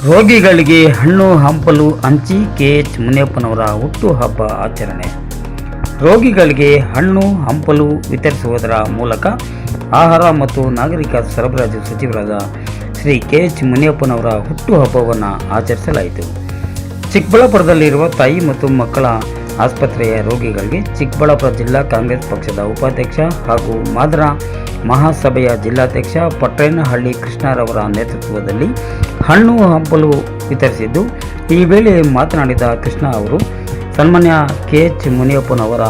ರೋಗಿಗಳಿಗೆ ಹಣ್ಣು ಹಂಪಲು ಹಂಚಿ ಕೆಎಚ್ ಮುನಿಯಪ್ಪನವರ ಹುಟ್ಟುಹಬ್ಬ ಆಚರಣೆ. ರೋಗಿಗಳಿಗೆ ಹಣ್ಣು ಹಂಪಲು ವಿತರಿಸುವುದರ ಮೂಲಕ ಆಹಾರ ಮತ್ತು ನಾಗರಿಕ ಸರಬರಾಜು ಸಚಿವರಾದ ಶ್ರೀ ಕೆಎಚ್ ಮುನಿಯಪ್ಪನವರ ಹುಟ್ಟುಹಬ್ಬವನ್ನು ಆಚರಿಸಲಾಯಿತು. ಚಿಕ್ಕಬಳ್ಳಾಪುರದಲ್ಲಿರುವ ತಾಯಿ ಮತ್ತು ಮಕ್ಕಳ ಆಸ್ಪತ್ರೆಯ ರೋಗಿಗಳಿಗೆ ಚಿಕ್ಕಬಳ್ಳಾಪುರ ಜಿಲ್ಲಾ ಕಾಂಗ್ರೆಸ್ ಪಕ್ಷದ ಉಪಾಧ್ಯಕ್ಷ ಹಾಗೂ ಮಾದರ ಮಹಾಸಭೆಯ ಜಿಲ್ಲಾಧ್ಯಕ್ಷ ಪಟ್ರೇನಹಳ್ಳಿ ಕೃಷ್ಣರವರ ನೇತೃತ್ವದಲ್ಲಿ ಹಣ್ಣು ಹಂಪಲು ವಿತರಿಸಿದ್ದು, ಈ ವೇಳೆ ಮಾತನಾಡಿದ ಕೃಷ್ಣ ಅವರು, ಸನ್ಮಾನ್ಯ ಕೆಎಚ್ ಮುನಿಯಪ್ಪನವರ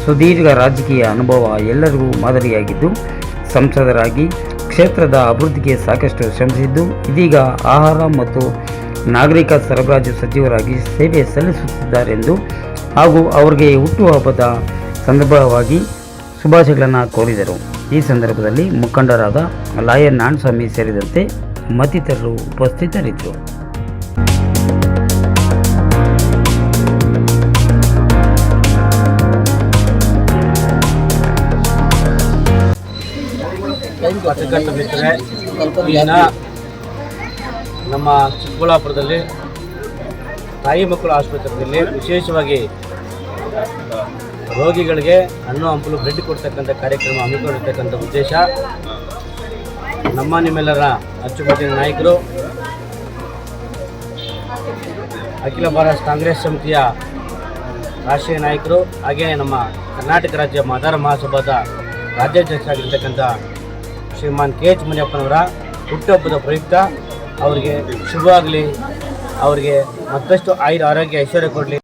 ಸುದೀರ್ಘ ರಾಜಕೀಯ ಅನುಭವ ಎಲ್ಲರಿಗೂ ಮಾದರಿಯಾಗಿದ್ದು, ಸಂಸದರಾಗಿ ಕ್ಷೇತ್ರದ ಅಭಿವೃದ್ಧಿಗೆ ಸಾಕಷ್ಟು ಶ್ರಮಿಸಿದ್ದು, ಇದೀಗ ಆಹಾರ ಮತ್ತು ನಾಗರಿಕ ಸರಬರಾಜು ಸಚಿವರಾಗಿ ಸೇವೆ ಸಲ್ಲಿಸುತ್ತಿದ್ದಾರೆಂದು ಹಾಗೂ ಅವರಿಗೆ ಹುಟ್ಟುಹಬ್ಬದ ಸಂದರ್ಭವಾಗಿ ಶುಭಾಶಯಗಳನ್ನು ಕೋರಿದರು. ಈ ಸಂದರ್ಭದಲ್ಲಿ ಮುಖಂಡರಾದ ಲಾಯರ್ ನಾಣಸ್ವಾಮಿ ಸೇರಿದಂತೆ ಮತ್ತಿತರರು ಉಪಸ್ಥಿತರಿದ್ದರು. ಪತ್ರಕರ್ತ ಮಿತ್ರರೇ, ನಮ್ಮ ಚಿಕ್ಕಬಳ್ಳಾಪುರದಲ್ಲಿ ತಾಯಿ ಮಕ್ಕಳ ಆಸ್ಪತ್ರೆಯಲ್ಲಿ ವಿಶೇಷವಾಗಿ ರೋಗಿಗಳಿಗೆ ಹಣ್ಣು ಹಂಪಲು ಬ್ರೆಡ್ ಕೊಡ್ತಕ್ಕಂಥ ಕಾರ್ಯಕ್ರಮ ಹಮ್ಮಿಕೊಂಡಿರ್ತಕ್ಕಂಥ ಉದ್ದೇಶ ನಮ್ಮ ನಿಮ್ಮೆಲ್ಲರ ಅಚ್ಚುಕಟ್ಟಿನ ನಾಯಕರು, ಅಖಿಲ ಭಾರತ ಕಾಂಗ್ರೆಸ್ ಸಮಿತಿಯ ರಾಷ್ಟ್ರೀಯ ನಾಯಕರು, ಹಾಗೆಯೇ ನಮ್ಮ ಕರ್ನಾಟಕ ರಾಜ್ಯ ಮಾದಾರ ಮಹಾಸಭಾದ ರಾಜ್ಯಾಧ್ಯಕ್ಷರಾಗಿರ್ತಕ್ಕಂಥ ಶ್ರೀಮಾನ್ ಕೆಎಚ್ ಮುನಿಯಪ್ಪನವರ ಹುಟ್ಟುಹಬ್ಬದ ಪ್ರಯುಕ್ತ ಅವರಿಗೆ ಶುಭವಾಗಲಿ, ಅವರಿಗೆ ಮತ್ತಷ್ಟು ಆರೋಗ್ಯ ಐಶ್ವರ್ಯ ಕೊಡಲಿ.